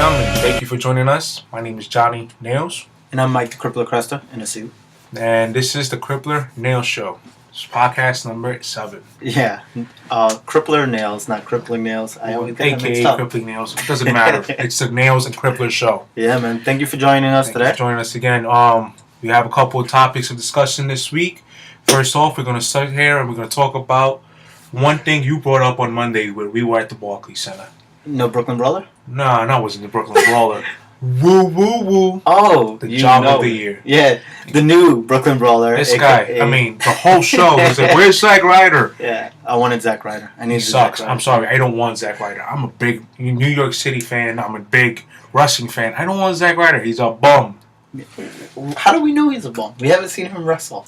gentlemen, thank you for joining us. My name is Johnny Nailz. And I'm Mike the Crippler Cresta in a suit. And this is the Crippler Nailz Show. It's podcast number 7. Yeah. Crippler Nailz, not Crippling Nails. I always get that mixed up. Crippling Nails. It doesn't matter. It's the Nails and Crippler Show. Yeah, man. Thank you for joining us today. Thank you for joining us again. We have a couple of topics of discussion this week. First off, we're going to sit here and we're going to talk about one thing you brought up on Monday when we were at the Barclays Center. No Brooklyn Brawler? No, that wasn't the Brooklyn Brawler. Woo, woo, woo. Oh, the job of the year. Yeah, the new Brooklyn Brawler. This guy, I mean, the whole show was like, where's Zack Ryder? Yeah, I wanted Zack Ryder. He sucks. I'm sorry, I don't want Zack Ryder. I'm a big New York City fan. I'm a big wrestling fan. I don't want Zack Ryder. He's a bum. How do we know he's a bum? We haven't seen him wrestle.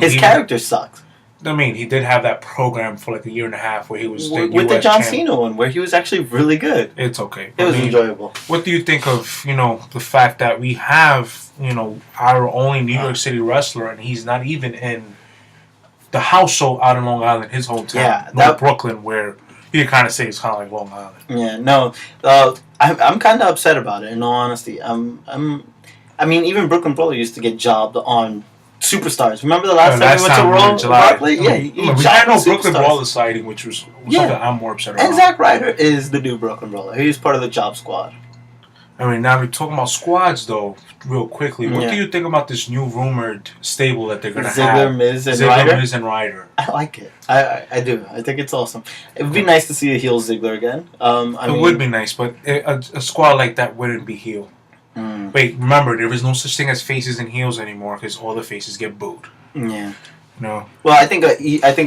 His character sucks. I mean, he did have that program for like a year and a half where he was with the John Cena one, where he was actually really good. It's okay. It was enjoyable. What do you think of the fact that we have our only New York City wrestler and he's not even in the house show out in Long Island, his hometown, not Brooklyn, where you kind of say it's kind of like Long Island. Yeah, no, I'm kind of upset about it. In all honesty, I mean, even Brooklyn Brawler used to get jobbed on Superstars. Remember the last time we went to Raw? Barclay? Yeah, we had no Brooklyn Brawler sighting, which was something I'm more upset about. And Zack Ryder is the new Brooklyn Brawler. He's part of the Job Squad. I mean, now we're talking about squads, though, real quickly. What do you think about this new rumored stable that they're going to have? Ziggler, Miz, and Ryder. I like it. I do. I think it's awesome. It would be nice to see a heel Ziggler again. It would be nice, but a squad like that wouldn't be heel. Wait, remember, there is no such thing as faces and heels anymore because all the faces get booed. Yeah. No. Well, I think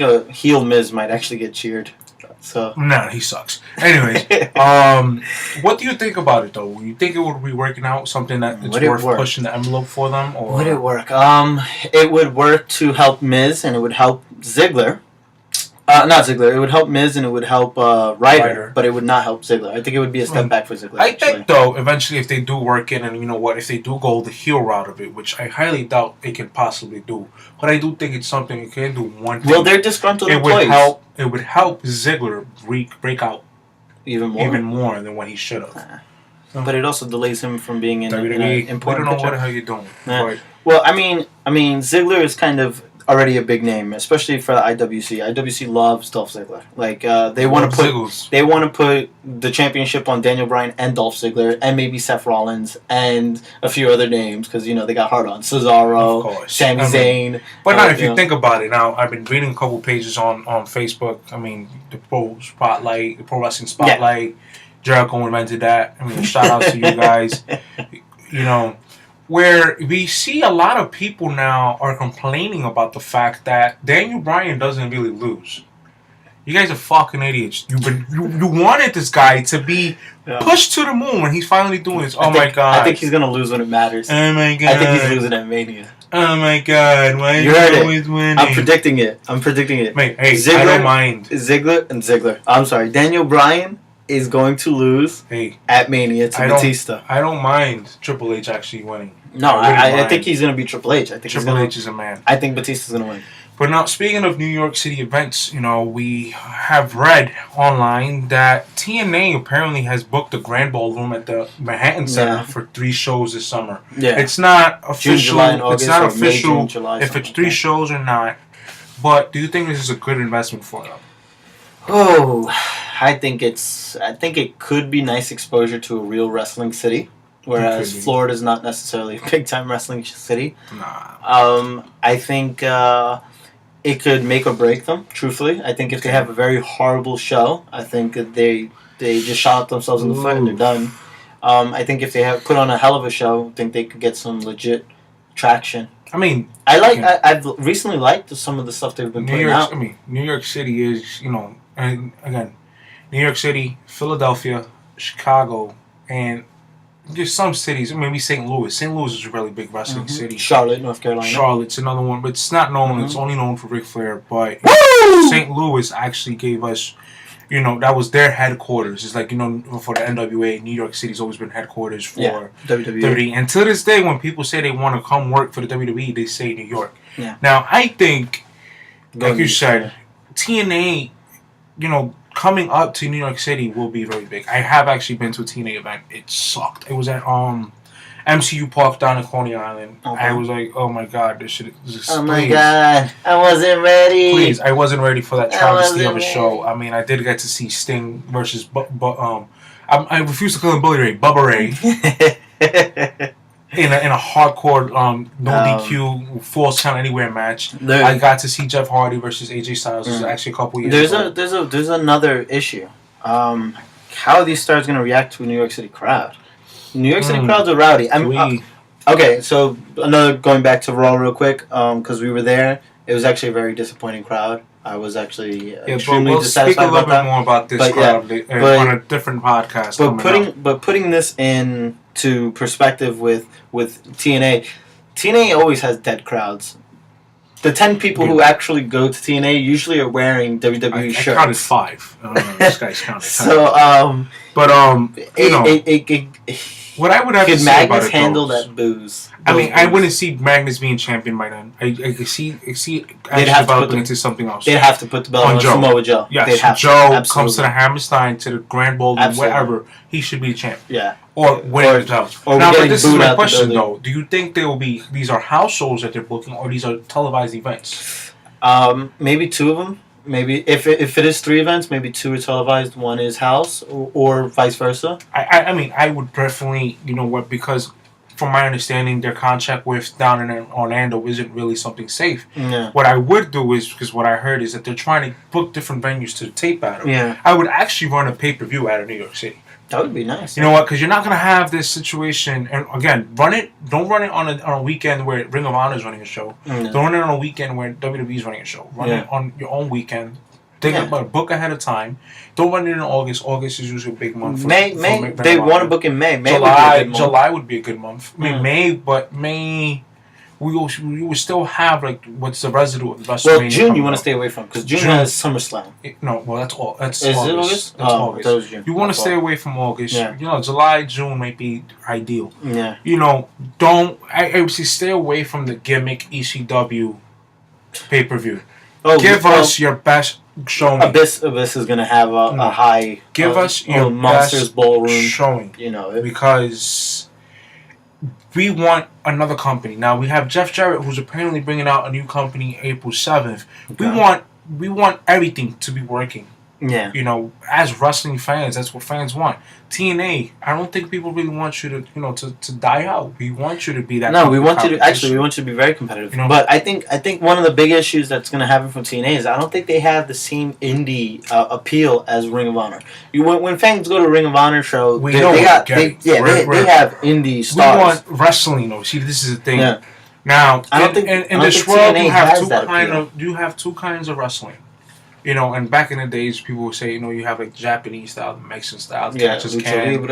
a heel Miz might actually get cheered. So. No, he sucks. Anyways, what do you think about it though? You think it would be working out something that it's worth pushing the envelope for them? Or would it work? It would work to help Miz and it would help Ziggler. Not Ziggler. It would help Miz and it would help Ryder, but it would not help Ziggler. I think it would be a step back for Ziggler. I think, though, eventually if they do work in, and you know what, if they do go the heel route of it, which I highly doubt they can possibly do, but I do think it's something you can do. One thing. Well, they're disgruntled employees. It would help Ziggler break out even more than what he should have. But it also delays him from being in an important. I don't know what the hell you're doing. Yeah. Well, I mean, Ziggler is kind of already a big name, especially for the IWC. IWC loves Dolph Ziggler. Like they want to put the championship on Daniel Bryan and Dolph Ziggler, and maybe Seth Rollins and a few other names because they got hard on Cesaro, Sami Zayn. But not if you think about it. Now I've been reading a couple pages on Facebook. I mean, the Pro Wrestling Spotlight. Yeah. Jericho invented that. I mean, shout out to you guys. Where we see a lot of people now are complaining about the fact that Daniel Bryan doesn't really lose. You guys are fucking idiots. You wanted this guy to be pushed to the moon when he's finally doing this. My God. I think he's going to lose when it matters. Oh my God. I think he's losing at Mania. Oh my God. Why you is he always winning? I'm predicting it. Mate, hey, Ziggler, I don't mind. Ziggler. I'm sorry. Daniel Bryan is going to lose at Mania to Batista. I don't mind Triple H actually winning. No, I think he's going to be Triple H. I think Triple H is a man. I think Batista's going to win. But now, speaking of New York City events, we have read online that TNA apparently has booked the Grand Ballroom at the Manhattan Center for 3 shows this summer. Yeah. It's not official. June, July, and August, it's not official May, June, July, if it's 3 shows or not. But do you think this is a good investment for them? Oh, I think it could be nice exposure to a real wrestling city, whereas Florida is not necessarily a big time wrestling city. Nah. I think it could make or break them. Truthfully, I think if they have a very horrible show, I think that they just shot themselves in the foot and they're done. I think if they have put on a hell of a show, I think they could get some legit traction. I mean, I've recently liked some of the stuff they've been putting out. I mean, New York City is, and again, New York City, Philadelphia, Chicago, and just some cities. Maybe St. Louis. St. Louis is a really big wrestling city. Charlotte, North Carolina. Charlotte's another one, but it's not known. It's only known for Ric Flair. But St. Louis actually gave us, that was their headquarters. It's like, for the NWA, New York City's always been headquarters for WWE. And to this day, when people say they want to come work for the WWE, they say New York. Yeah. Now, I think, like you said, TNA, coming up to New York City will be very big. I have actually been to a TNA event. It sucked. It was at MCU Park down in Coney Island. Okay. I was like, oh my god, this shit is. Oh my god, I wasn't ready. Please, I wasn't ready for that travesty of a show. I mean, I did get to see Sting versus I refuse to call him Bully Ray, Bubba Ray. In a hardcore no DQ false count anywhere match. I got to see Jeff Hardy versus AJ Styles. This is actually a couple years ago. There's another issue. How are these stars going to react to a New York City crowd? New York City crowds are rowdy. Okay, so going back to Raw real quick, because we were there. It was actually a very disappointing crowd. I was actually extremely dissatisfied speak a little about that. bit more about this crowd on a different podcast. But putting this into perspective with TNA, TNA always has dead crowds. The 10 people who actually go to TNA usually are wearing WWE shirts. I counted 5. I don't know. This guy's counted 10. So, what I would have to say Magnus about it, handle that booze? I mean, I wouldn't see Magnus being champion by then. I could see actually developing into something else. They'd have to put the belt on Samoa Joe. Yes, Joe comes to the Hammerstein, to the Grand Ballroom, wherever. He should be the champ. Yeah. Or winning the belt. Now, but this is my question, though. Do you think there will be... These are house shows that they're booking, or these are televised events? Maybe 2 of them. Maybe if it is 3 events, maybe 2 are televised, 1 is house, or vice versa. I mean, I would definitely, because from my understanding, their contract with down in Orlando isn't really something safe. Yeah. What I would do is, because what I heard is that they're trying to book different venues to tape out of. Yeah. I would actually run a pay-per-view out of New York City. That would be nice. You know what? Because you're not going to have this situation. And again, don't run it on a weekend where Ring of Honor is running a show. Mm-hmm. Don't run it on a weekend where WWE is running a show. Run it on your own weekend. Think about a book ahead of time. Don't run it in August. August is usually a big month. May. They want to book in May. July would be a good month. I mean, May. We will still have what's the residue of the WrestleMania. Well, June you want to stay away from because June has SummerSlam. That's all. That's Is August. It August? That's August. That was June. You want to stay away from August. Yeah. July, June might be ideal. Yeah. Don't. I would say stay away from the gimmick ECW pay-per-view. Give us your best showing. Abyss is going to have a high. Give us your Monsters best Ballroom showing. Because we want another company. Now we have Jeff Jarrett, who's apparently bringing out a new company April 7th. Okay. We want everything to be working. Yeah. As wrestling fans, that's what fans want. TNA, I don't think people really want you to, to die out. We want you to be that. No, we want you to be very competitive. But I think one of the big issues that's going to happen from TNA is I don't think they have the same indie appeal as Ring of Honor. When fans go to a Ring of Honor show, they have indie stars. We want wrestling, though. See, this is the thing. Yeah. Now, in this world, you have two kinds of wrestling. And back in the days, people would say, you have Japanese style, Mexican style, the catcher's can.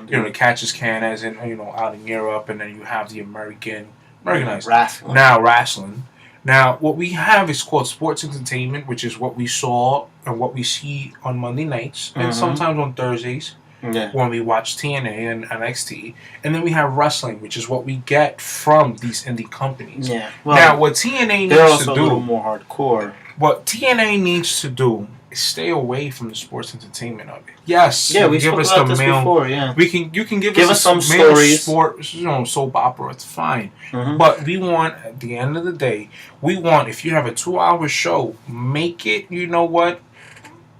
The catcher's can, as in, out in Europe, and then you have the Americanized. Wrestling. Now, wrestling. Now, what we have is called sports entertainment, which is what we saw and what we see on Monday nights, and sometimes on Thursdays when we watch TNA and NXT. And then we have wrestling, which is what we get from these indie companies. Yeah. Well, now, what TNA needs to do... They're also a little more hardcore. What TNA needs to do is stay away from the sports entertainment of it. Yes, we give us the mail before. Yeah, you can give us some stories, soap opera. It's fine, but we want at the end of the day, if you have a 2-hour show, make it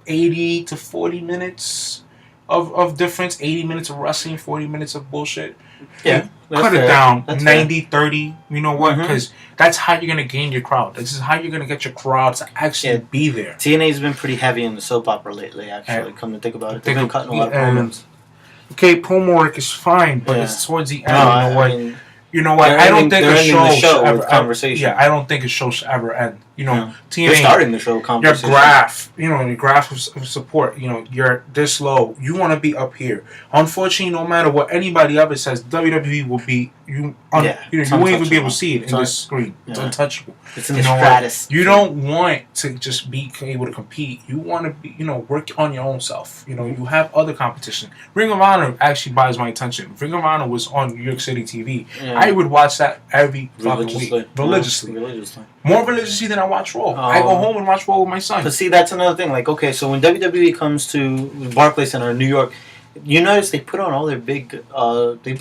80 to 40 minutes of difference. 80 minutes of wrestling, 40 minutes of bullshit. Yeah. Cut it down, 90-30, you know what? Because that's how you're going to gain your crowd. This is how you're going to get your crowd to actually be there. TNA's been pretty heavy in the soap opera lately, actually, come to think about it. They've been cutting a lot of promos. Okay, promo work is fine, but it's towards the end. You know what? I don't think a show ever conversation. I don't think a show should ever end. TNA. They're starting the show conversation. Your graph of support. You're this low. You want to be up here. Unfortunately, no matter what anybody ever says, WWE will be you won't even be able to see it in this screen. It's untouchable. It's in the stratus. You don't want to just be able to compete. You want to be, work on your own self. You have other competition. Ring of Honor actually buys my attention. Ring of Honor was on New York City TV. I would watch that every fucking week. Religiously. More religiously than I watch Raw. I go home and watch Raw with my son. But see, that's another thing. Like, okay, so when WWE comes to Barclays Center in New York, you notice they put on all their big, big indie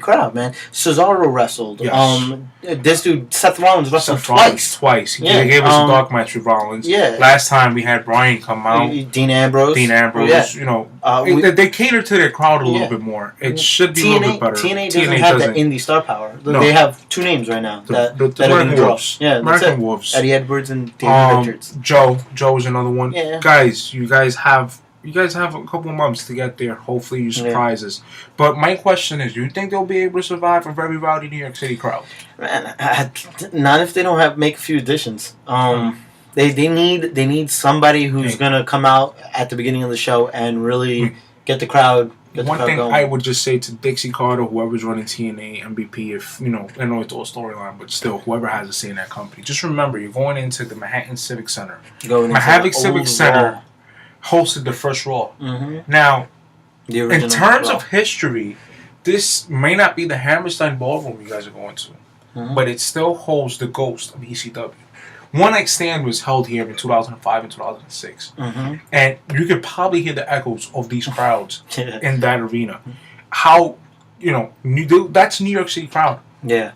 crowd, man. Cesaro wrestled. Yes. This dude Seth Rollins wrestled twice. They gave us a dark match with Rollins. Yeah. Last time we had Bryan come out. Dean Ambrose. Yeah. You know, they cater to their crowd a little bit more. It should be a little bit better. TNA doesn't have that indie star power. No. They have two names right now that are going to draw. Yeah, American Wolves. Eddie Edwards and David Richards. Joe is another one. Yeah. Guys, you guys have a couple months to get there. Hopefully you surprise us. But my question is, do you think they'll be able to survive a very rowdy New York City crowd? Man, not if they don't make a few additions. They need somebody who's gonna come out at the beginning of the show and really get the crowd. One thing going. I would just say to Dixie Carter, whoever's running TNA, MVP, if I know it's all storyline, but still, whoever has a say in that company, just remember you're going into the Manhattan Civic Center. Manhattan Civic Center hosted the first Raw. Mm-hmm. Now, in terms of history, this may not be the Hammerstein Ballroom you guys are going to, but it still holds the ghost of ECW. One Night Stand was held here in 2005 and 2006, and you could probably hear the echoes of these crowds in that arena. How that's New York City crowd. Yeah,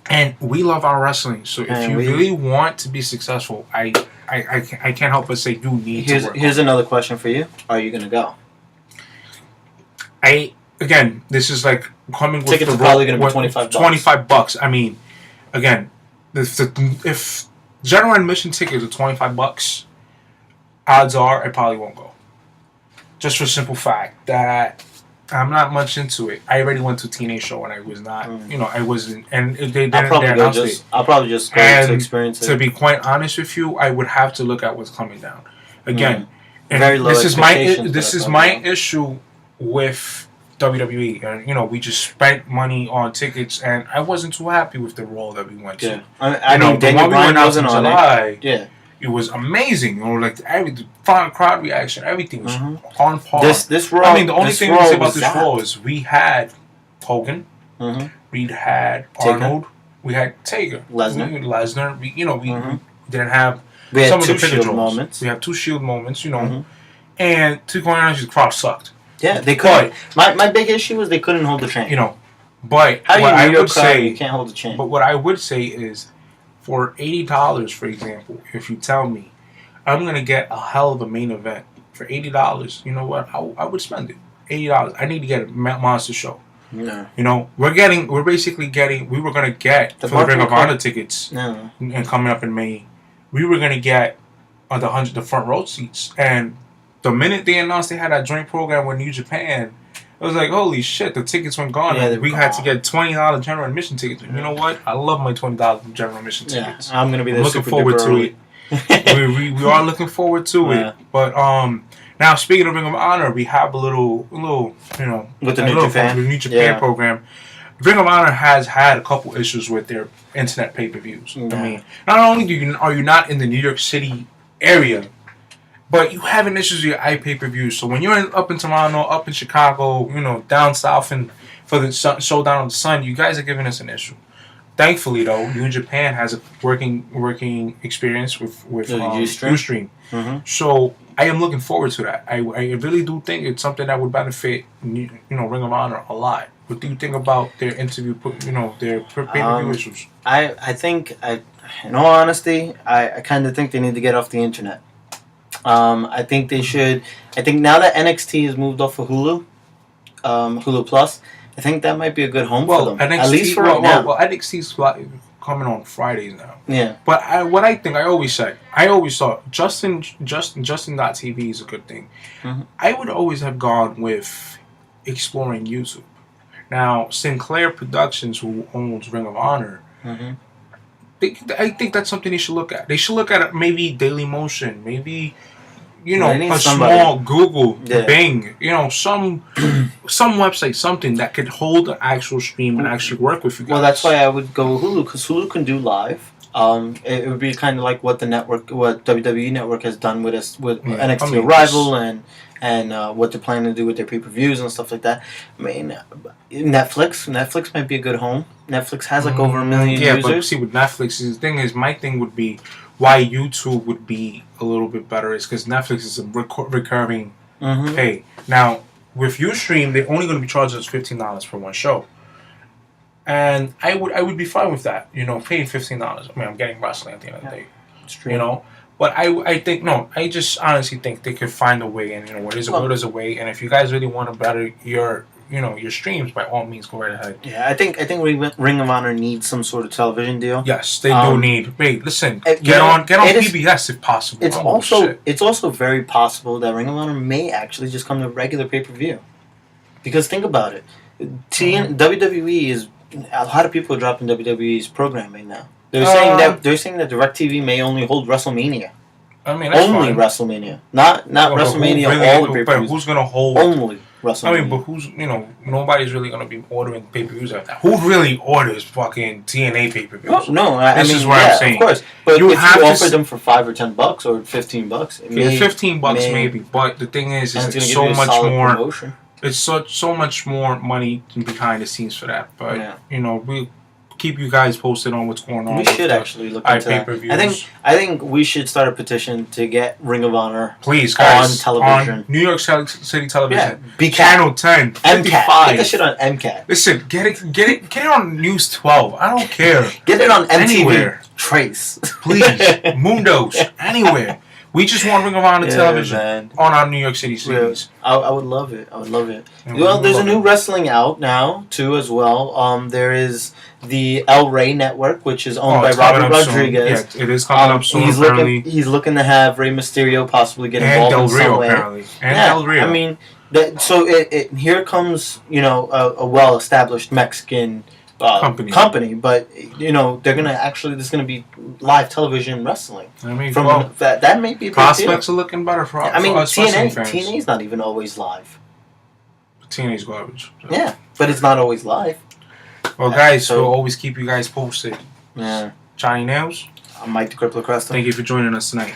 and we love our wrestling. So if you really want to be successful, I can't help but say you need to work. Here's another question for you: are you gonna go? Again, this is like coming with tickets are probably gonna be $25. $25. I mean, again, if general admission tickets are $25, odds are I probably won't go. Just for the simple fact that I'm not much into it. I already went to a TNA show and I was not, I wasn't, and they didn't. I'll probably just go to experience it. To be quite honest with you, I would have to look at what's coming down. Again, and very low. This is my issue with WWE, and we just spent money on tickets, and I wasn't too happy with the Raw that we went to. I mean, Daniel Bryan wasn't on July, it. It was amazing. Like the crowd reaction, everything was on par. This Raw. I mean, the only thing we say about this Raw is we had Hogan, we had Arnold, we had Taker, Lesnar. We didn't have some of the Shield moments. We have 2 Shield moments, and to be honest, the crowd sucked. Yeah, they couldn't. My big issue was they couldn't hold the chain. But how what I would say, you can't hold the chain. But what I would say is, for $80, for example, if you tell me I'm gonna get a hell of a main event for $80, you know what? I would spend it. $80. I need to get a monster show. No. We were gonna get the Ring of Honor tickets. No. And coming up in May, we were gonna get the front row seats, and the minute they announced they had that joint program with New Japan, I was like, holy shit, the tickets went gone. Yeah, we had to get $20 general admission tickets. You know what? I love my $20 general admission tickets. I'm going to be there. Looking forward to it. we are looking forward to it. But now, speaking of Ring of Honor, we have a little with the New Japan program. Ring of Honor has had a couple issues with their internet pay-per-views. I mean, not only are you not in the New York City area, but you having issues with your pay-per-views. So when you're up in Toronto, up in Chicago, down south, and for the Showdown of the Sun, you guys are giving us an issue. Thankfully, though, New Japan has a working experience with Ustream. So I am looking forward to that. I really do think it's something that would benefit Ring of Honor a lot. What do you think about their their pay-per-view issues? I think, in all honesty, I kind of think they need to get off the internet. I think they should. I think now that NXT has moved off of Hulu, Hulu Plus, I think that might be a good home for them. NXT, at least for right now. Well, NXT's coming on Fridays now. Yeah. But I always thought Justin.tv is a good thing. I would always have gone with exploring YouTube. Now, Sinclair Productions, who owns Ring of Honor, I think that's something they should look at. They should look at maybe Dailymotion, maybe a small Google, Bing, some website, something that could hold an actual stream and actually work with you guys. Well, that's why I would go with Hulu, because Hulu can do live. It would be kind of like what WWE Network has done with NXT Arrival and and what they're planning to do with their pay-per-views and stuff like that. I mean, Netflix might be a good home. Netflix has like over 1 million users. Yeah, but see, with Netflix, my thing would be why YouTube would be a little bit better is because Netflix is a recurring pay. Now, with Ustream, they're only going to be charging us $15 for one show. And I would be fine with that, paying $15. I mean, I'm getting wrestling at the end of the day, But I just honestly think they could find a way, and where there's a way. And if you guys really want to better your streams, by all means, go right ahead. Yeah, I think Ring of Honor needs some sort of television deal. Yes, they do need. Hey, listen, get on PBS if possible. It's also very possible that Ring of Honor may actually just come to regular pay-per-view, because think about it, WWE is. A lot of people are dropping WWE's programming now. They're saying that DirecTV may only hold WrestleMania. I mean, that's only fine. WrestleMania, not WrestleMania. Really, all the pay-per-views. But who's gonna hold only WrestleMania? I mean, but who's nobody's really gonna be ordering pay-per-views like that. Who really orders fucking TNA pay-per-views? This is what I'm saying. Of course, but if you offer them for $5 or $10 or $15, $15 maybe. But the thing is it's so much more. Promotion. It's so much more money behind the scenes for that. But we keep you guys posted on what's going on. We should actually look into that. I think we should start a petition to get Ring of Honor, please, guys, on television, on New York City television. Yeah, Channel 10, MCAT. Get that shit on MCAT. Listen, get it on News 12. I don't care. Get it on MTV. Anywhere. Trace, please, Mundos, anywhere. We just want Ring of Honor television on our New York City series. I would love it. Well, there's a new wrestling out now, too, as well. There is the El Rey Network, which is owned by Robert Rodriguez. Yeah, it is coming up soon, he's looking to have Rey Mysterio possibly get involved in some way. Apparently. Del Rio. I mean, here comes, a well-established Mexican company, but they're gonna there's gonna be live television wrestling. I mean, that may be a prospects are looking better for us. I mean, TNA's not even always live. TNA's garbage. So. Yeah, but it's not always live. Well, guys, we'll always keep you guys posted. Yeah. Johnny Nailz. I'm Mike the Crippler Cresta. Thank you for joining us tonight.